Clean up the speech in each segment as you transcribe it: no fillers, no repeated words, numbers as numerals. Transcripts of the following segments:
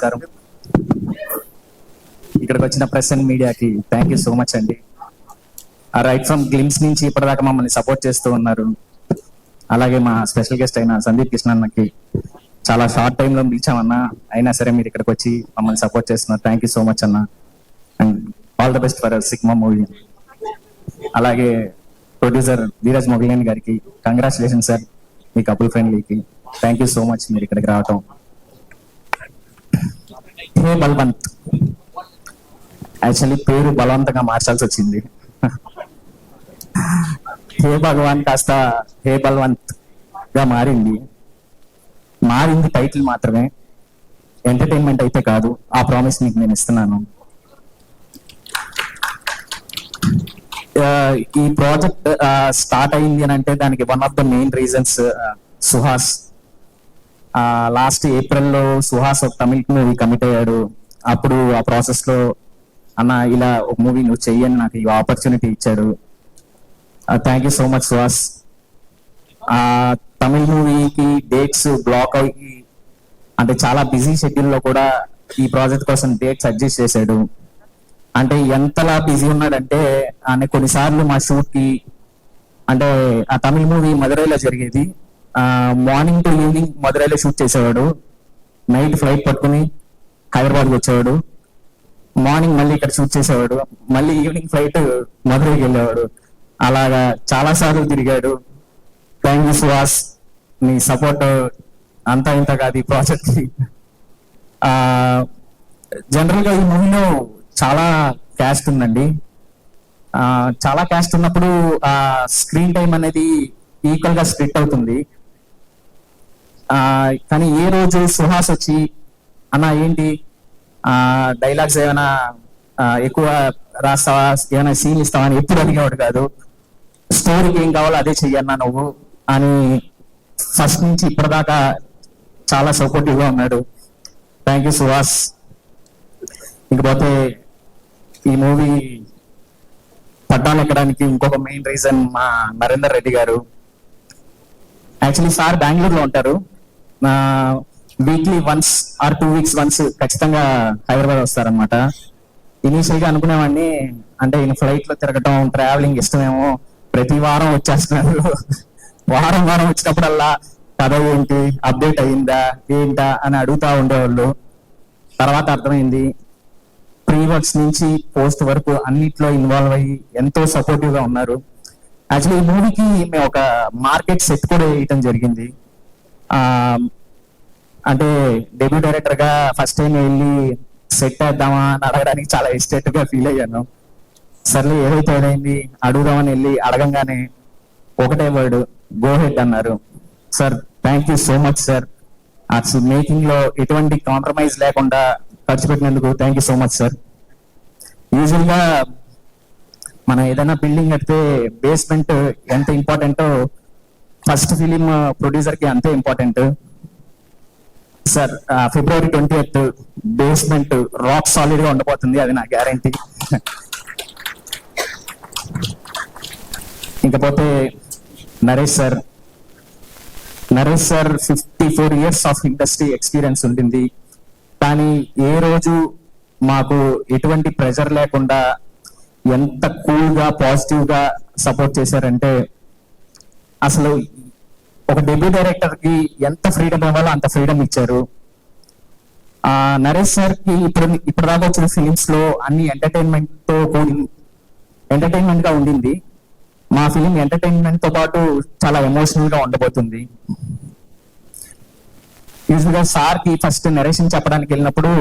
నమస్కారం. ఇక్కడికి వచ్చిన ప్రెస్ అండ్ మీడియాకి థ్యాంక్ యూ సో మచ్ అండి. రైట్ ఫ్రమ్ గ్లిమ్స్ నుంచి ఇప్పటిదాకా మమ్మల్ని సపోర్ట్ చేస్తూ ఉన్నారు. అలాగే మా స్పెషల్ గెస్ట్ అయిన సందీప్ కృష్ణన్నకి చాలా షార్ట్ టైంలో పిలిచామన్నా, అయినా సరే మీరు ఇక్కడికి వచ్చి మమ్మల్ని సపోర్ట్ చేస్తున్నారు. థ్యాంక్ యూ సో మచ్ అన్న, and all the best for Sigma movie. అలాగే ప్రొడ్యూసర్ ధీరజ్ మొగలేని గారికి కంగ్రాచులేషన్ సార్, మీ కపుల్ ఫ్రెండ్లీకి థ్యాంక్ యూ సో మచ్ మీరు ఇక్కడికి రావటం. హే బల్వంత్, యాక్చువల్లీ పేరు బలవంతంగా మార్చాల్సి వచ్చింది. హే భగవాన్ కాస్త హే బల్వంత్ గా మారింది టైటిల్ మాత్రమే, ఎంటర్టైన్మెంట్ అయితే కాదు. ఆ ప్రామిస్ మీకు నేను ఇస్తున్నాను. ఈ ప్రాజెక్ట్ స్టార్ట్ అయింది అని అంటే దానికి one of the main reasons Suhas. Last ఏప్రిల్లో సుహాస్ ఒక తమిళ్ మూవీ కమిట్ అయ్యాడు. అప్పుడు ఆ ప్రాసెస్ లో అన్న ఇలా ఒక మూవీ నువ్వు చెయ్యని నాకు ఈ ఆపర్చునిటీ ఇచ్చాడు. Thank you so much Suhas. ఆ తమిళ్ మూవీకి డేట్స్ బ్లాక్ అయ్యి, అంటే చాలా బిజీ షెడ్యూల్ లో కూడా ఈ ప్రాజెక్ట్ కోసం డేట్స్ అడ్జస్ట్ చేశాడు. అంటే ఎంతలా బిజీ ఉన్నాడంటే ఆయన కొన్నిసార్లు మా షూట్ కి, అంటే ఆ తమిళ మూవీ మదురైలో జరిగేది, మార్నింగ్ టు ఈవినింగ్ మదురైలో షూట్ చేసేవాడు. నైట్ ఫ్లైట్ పట్టుకుని హైదరాబాద్కి వచ్చేవాడు. మార్నింగ్ మళ్ళీ ఇక్కడ షూట్ చేసేవాడు. మళ్ళీ ఈవినింగ్ ఫ్లైట్ మదురైకి వెళ్ళేవాడు. అలాగా చాలా సార్లు తిరిగాడు. Thank you Suhas, me support అంతా ఇంత కాదు ఈ ప్రాజెక్ట్ కి. జనరల్ గా ఈ మూవీలో చాలా క్యాస్ట్ ఉందండి. చాలా క్యాస్ట్ ఉన్నప్పుడు ఆ స్క్రీన్ టైం అనేది ఈక్వల్ గా స్ప్లిట్ అవుతుంది. కానీ ఏ రోజు సుహాస్ వచ్చి అన్న ఏంటి డైలాగ్స్ ఏమైనా ఎక్కువ రాస్తావా, ఏమైనా సీన్ ఇస్తావా అని ఎప్పుడు అడిగేవాడు కాదు. స్టోరీకి ఏం కావాలో అదే చెయ్యన్నా నువ్వు అని ఫస్ట్ నుంచి ఇప్పటిదాకా చాలా సపోర్టివ్ గా ఉన్నాడు. Thank you Suhas. ఇకపోతే ఈ మూవీ పట్టాలెక్కడానికి ఇంకొక మెయిన్ రీజన్ మా నరేందర్ రెడ్డి గారు. యాక్చువల్లీ సార్ బెంగళూరులో ఉంటారు. Weekly once or 2 weeks once ఖచ్చితంగా హైదరాబాద్ వస్తారనమాట. ఇనీషియల్ గా అనుకునేవాడిని, అంటే ఈయన ఫ్లైట్ లో తిరగటం ట్రావెలింగ్ ఇష్టమేమో, ప్రతి వారం వచ్చేస్తున్నారు. వారం వచ్చినప్పుడల్లా కథ ఏంటి, అప్డేట్ అయిందా ఏంటా అని అడుగుతా ఉండేవాళ్ళు. తర్వాత అర్థమైంది, ప్రీ వర్క్స్ నుంచి పోస్ట్ వరకు అన్నిట్లో ఇన్వాల్వ్ అయ్యి ఎంతో సపోర్టివ్ గా ఉన్నారు. యాక్చువల్లీ ఈ మూవీకి మేము ఒక మార్కెట్ సెట్ కూడా వేయటం జరిగింది. అంటే డెబ్యూ డైరెక్టర్ గా ఫస్ట్ టైం వెళ్ళి సెట్ వేద్దామా అని అడగడానికి చాలా ఎక్సైటెడ్ గా ఫీల్ అయ్యాను. సర్లే ఏదైతే ఏదైంది అడుగుదామని వెళ్ళి అడగంగానే ఒకటే వర్డ్, గో హెడ్ అన్నారు. Sir thank you so much sir. అసలు మేకింగ్ లో ఎటువంటి కాంప్రమైజ్ లేకుండా ఖర్చు పెట్టినందుకు thank you so much sir. Usual గా మనం ఏదైనా బిల్డింగ్ కడితే బేస్మెంట్ ఎంత ఇంపార్టెంటో ఫస్ట్ ఫిలిం ప్రొడ్యూసర్ కి అంతే important sir. February 20th basement rock solid గా ఉండబోతుంది, అది నా గ్యారంటీ. ఇంకపోతే Naresh sir 54 years of industry experience ఉంటుంది. కానీ ఏ రోజు మాకు ఎటువంటి ప్రెషర్ లేకుండా ఎంత కూల్ గా పాజిటివ్ గా సపోర్ట్ చేశారంటే, అసలు ఒక డెబ్యూ డైరెక్టర్ కి ఎంత ఫ్రీడమ్ ఇవ్వాలో అంత ఫ్రీడమ్ ఇచ్చారు. నరేష్ సార్ కి ఇప్పుడు దాకా వచ్చిన ఫిలిమ్స్ లో అన్ని ఎంటర్టైన్మెంట్ గా ఉండింది. మా ఫిలిం ఎంటర్టైన్మెంట్ తో పాటు చాలా ఎమోషనల్ గా ఉండబోతుంది. యూజువల్ గా సార్ కి ఫస్ట్ నరేషన్ చెప్పడానికి వెళ్ళినప్పుడు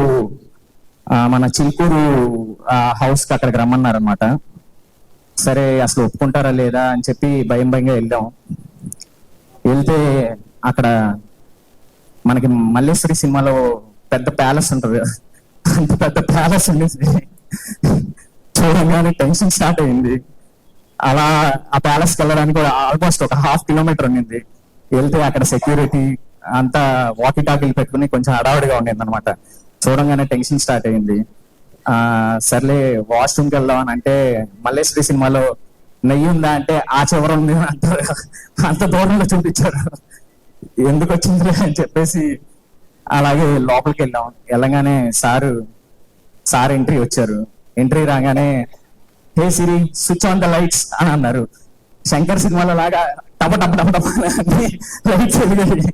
మన చిల్కూరు హౌస్ కి అక్కడికి రమ్మన్నారు అనమాట. సరే అసలు ఒప్పుకుంటారా లేదా అని చెప్పి భయంగా వెళ్ళాం. వెళ్తే అక్కడ మనకి మల్లేశ్వరి సినిమాలో పెద్ద ప్యాలెస్ ఉంటుంది, అంత పెద్ద ప్యాలెస్ ఉండేది. చూడంగానే టెన్షన్ స్టార్ట్ అయింది. అలా ఆ ప్యాలెస్కి వెళ్ళడానికి ఆల్మోస్ట్ ఒక 1/2 kilometer ఉండింది. వెళ్తే అక్కడ సెక్యూరిటీ అంతా వాకీ టాకీలు పెట్టుకుని కొంచెం హడావుడిగా ఉండేది అనమాట. చూడంగానే టెన్షన్ స్టార్ట్ అయింది. సర్లే వాష్రూమ్కి వెళ్దాం అని అంటే మల్లేశ్వరి సినిమాలో నెయ్యి ఉందా అంటే ఆ చివర ఉంది అంత దూరంలో చూపించారు. ఎందుకు వచ్చింది అని చెప్పేసి అలాగే లోపలికి వెళ్ళగానే సార్ ఎంట్రీ వచ్చారు. ఎంట్రీ రాగానే హే సిరి స్విచ్ ఆన్ ద లైట్స్ అని అన్నారు. శంకర్ సినిమాలో లాగా టప టప టప టప అని లైట్స్ వెలిగాయి.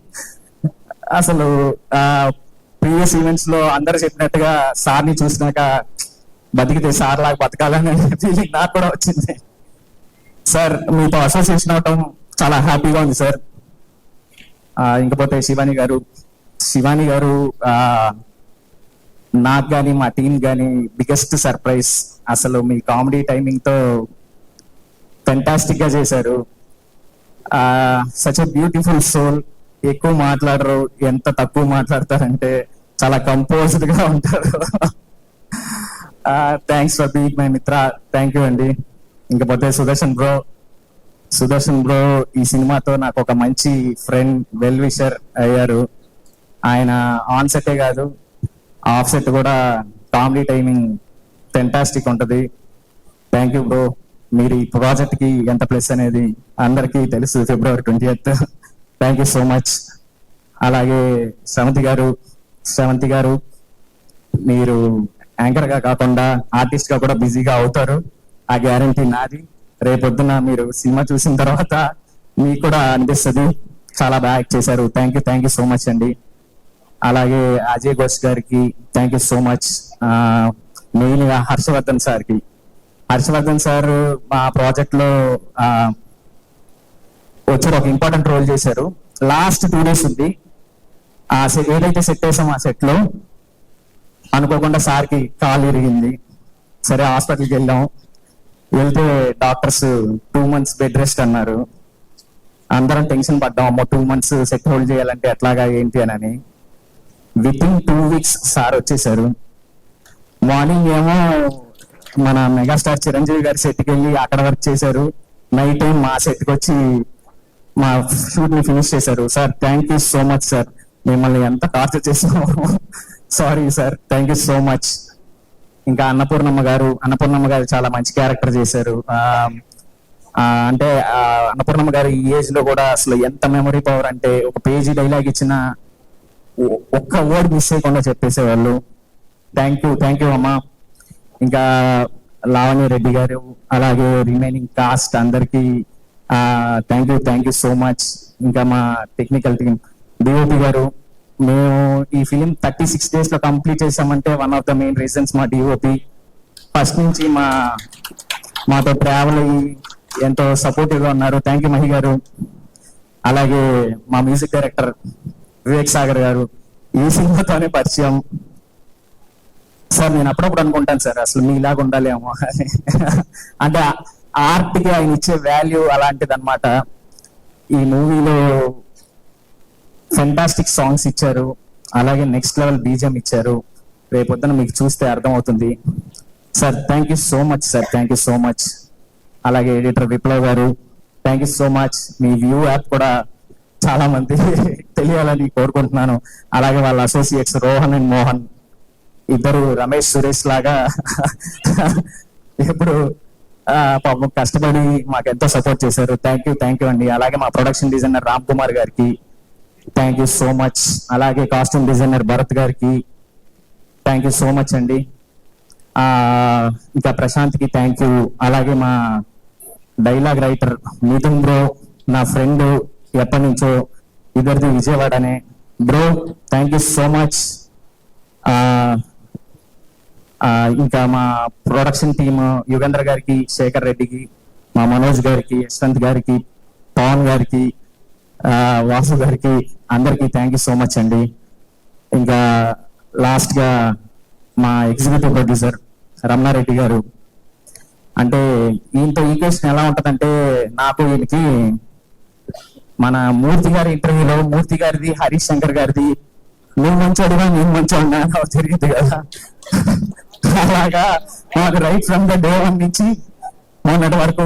అసలు ప్రీవియస్ ఈవెంట్స్ లో అందరు చెప్పినట్టుగా సార్ని చూసినాక బతికితే సార్ లాగా బతకాలనే ఫీలింగ్ నాకు కూడా వచ్చింది. సార్ మీతో అసోసియేషన్ అవటం చాలా హ్యాపీగా ఉంది సార్. ఇంకపోతే శివాని గారు నాకు కానీ మా టీం కానీ బిగ్గెస్ట్ సర్ప్రైజ్. అసలు మీ కామెడీ టైమింగ్ తో ఫెంటాస్టిక్ గా చేశారు. Such a beautiful soul. ఎక్కువ మాట్లాడరు, ఎంత తక్కువ మాట్లాడతారంటే చాలా కంపోజ్డ్ గా ఉంటారు. థ్యాంక్స్ ఫర్ బీయింగ్ మై మిత్ర. థ్యాంక్ యూ అండి. ఇంకపోతే సుదర్శన్ బ్రో ఈ సినిమాతో నాకు ఒక మంచి ఫ్రెండ్, వెల్ విషర్ అయ్యారు. ఆయన ఆన్ సెటే కాదు, ఆఫ్ సెట్ కూడా కామెడీ టైమింగ్ ఫెంటాస్టిక్ ఉంటది. Thank you bro. మీరు ఈ ప్రాజెక్ట్ కి ఎంత ప్లస్ అనేది అందరికీ తెలుసు. February 20th. Thank you so much. అలాగే శ్రవంతి గారు మీరు యాంకర్ గా కాకుండా ఆర్టిస్ట్ గా కూడా బిజీగా అవుతారు, ఆ గ్యారంటీ నాది. రేపొద్దున మీరు సినిమా చూసిన తర్వాత మీకు కూడా అనిపిస్తుంది చాలా బాగా యాక్ట్ చేశారు. థ్యాంక్ యూ సో మచ్ అండి. అలాగే అజయ్ ఘోష్ గారికి thank you so much. Main గా హర్షవర్ధన్ సార్ మా ప్రాజెక్ట్ లో వచ్చారు, ఒక ఇంపార్టెంట్ రోల్ చేశారు. లాస్ట్ 2 days ఉంది. ఏదైతే సెట్ వేసామో ఆ సెట్ లో అనుకోకుండా సార్కి కాలు ఇరిగింది. సరే హాస్పిటల్కి వెళ్తే డాక్టర్స్ 2 months బెడ్ రెస్ట్ అన్నారు. అందరం టెన్షన్ పడ్డాం, అమ్మో 2 months సెట్ హోల్డ్ చేయాలంటే ఎట్లాగా ఏంటి అని. వితిన్ 2 weeks సార్ వచ్చేసారు. మార్నింగ్ ఏమో మన మెగాస్టార్ చిరంజీవి గారి సెట్కి వెళ్ళి అక్కడ వర్క్ చేశారు. నైట్ టైం మా సెట్కి వచ్చి మా షూట్ ని ఫినిష్ చేశారు. Sir thank you so much sir. మిమ్మల్ని ఎంత టార్చర్ చేసాము, sorry sir. Thank you so much. ఇంకా అన్నపూర్ణమ్మ గారు చాలా మంచి క్యారెక్టర్ చేశారు. అంటే అన్నపూర్ణమ్మ గారు ఈ ఏజ్ లో కూడా అసలు ఎంత మెమరీ పవర్ అంటే, ఒక పేజీ డైలాగ్ ఇచ్చిన ఒక్క వర్డ్ మిస్ చేయకుండా చెప్పేసేవాళ్ళు. థ్యాంక్ యూ అమ్మా. ఇంకా లావణ్య రెడ్డి గారు, అలాగే రిమైనింగ్ కాస్ట్ అందరికి థ్యాంక్ యూ సో మచ్. ఇంకా మా టెక్నికల్ టీం, డిఓపి గారు, మేము ఈ ఫిలిం 36 days లో కంప్లీట్ చేసామంటే one of the main reasons మా డిఓపి. ఫస్ట్ నుంచి మాతో ట్రావెల్ అయ్యి ఎంతో సపోర్టివ్ గా ఉన్నారు. థ్యాంక్ యూ మహి గారు. అలాగే మా మ్యూజిక్ డైరెక్టర్ వివేక్ సాగర్ గారు, ఈ సినిమాతోనే పరిచయం. సార్ నేను అప్పుడప్పుడు అనుకుంటాను సార్, అసలు మీలాగా ఉండాలేమో అని. అంటే ఆర్ట్ కి ఆయన ఇచ్చే వాల్యూ అలాంటిది అనమాట. ఈ మూవీలో ఫెంటాస్టిక్ సాంగ్స్ ఇచ్చారు, అలాగే నెక్స్ట్ లెవెల్ బీజిఎం ఇచ్చారు. రేపొద్దున మీకు చూస్తే అర్థమవుతుంది. Sir thank you so much sir, thank you so much. అలాగే ఎడిటర్ విప్లవ్ గారు, thank you so much. Me view app కూడా చాలా మంది తెలియాలని కోరుకుంటున్నాను. అలాగే వాళ్ళ అసోసియేట్స్ రోహన్ అండ్ మోహన్, ఇద్దరు రమేష్ సురేష్ లాగా ఎప్పుడు పాపం కష్టపడి మాకు ఎంతో సపోర్ట్ చేశారు. థ్యాంక్ యూ అండి. అలాగే మా ప్రొడక్షన్ డిజైనర్ రామ్ కుమార్ గారికి థ్యాంక్ యూ సో మచ్. అలాగే కాస్ట్యూమ్ డిజైనర్ భరత్ గారికి థ్యాంక్ యూ సో మచ్ అండి. ఇంకా ప్రశాంత్కి థ్యాంక్ యూ. అలాగే మా డైలాగ్ రైటర్ మిథున్ బ్రో, నా ఫ్రెండ్ ఎప్పటి నుంచో, ఇద్దరిది విజయవాడనే. Bro thank you so much. ఇంకా మా ప్రొడక్షన్ టీమ్ యుగేంద్ర గారికి, శేఖర్ రెడ్డికి, మా మనోజ్ గారికి, యశ్వంత్ గారికి, పవన్ గారికి, వాసు గారికి, అందరికి థ్యాంక్ యూ సో మచ్ అండి. ఇంకా లాస్ట్ గా మా ఎగ్జిక్యూటివ్ ప్రొడ్యూసర్ రమణారెడ్డి గారు. అంటే ఈయనతో ఈక్వేషన్ ఎలా ఉంటదంటే, నాకు ఈయనకి మన మూర్తి గారి ఇంటర్వ్యూలో మూర్తి గారిది, హరీష్ శంకర్ గారిది నువ్వు మంచోడుగా నేను మంచోడుగా జరిగింది కదా, అలాగా మాకు రైట్ ఫ్రమ్ ద డే 1 నుంచి మొన్నటి వరకు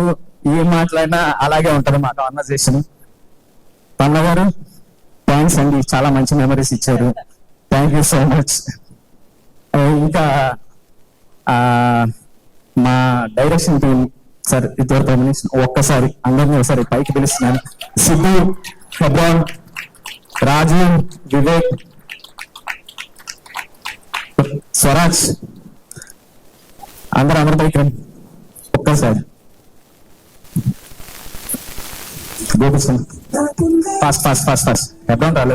ఏం మాట్లాడినా అలాగే ఉంటది మా కాన్వర్సేషన్. పన్న గారు థ్యాంక్స్ అండి, చాలా మంచి మెమరీస్ ఇచ్చారు. Thank you so much. ఇంకా మా డైరెక్షన్ టీం సార్, ఇద్దరు ఒక్కసారి అందరినీ ఒకసారి పైకి పిలుస్తున్నాను. సిద్ధు, ఫెబ్రాన్, రాజు, వివేక్, స్వరాజ్ అందరు పైకి రండి ఒక్కసారి. ఫాస్ట్ ఫాస్ట్ ఫాస్ట్ ఫాస్ట్ ఎక్కడ రాలేదా?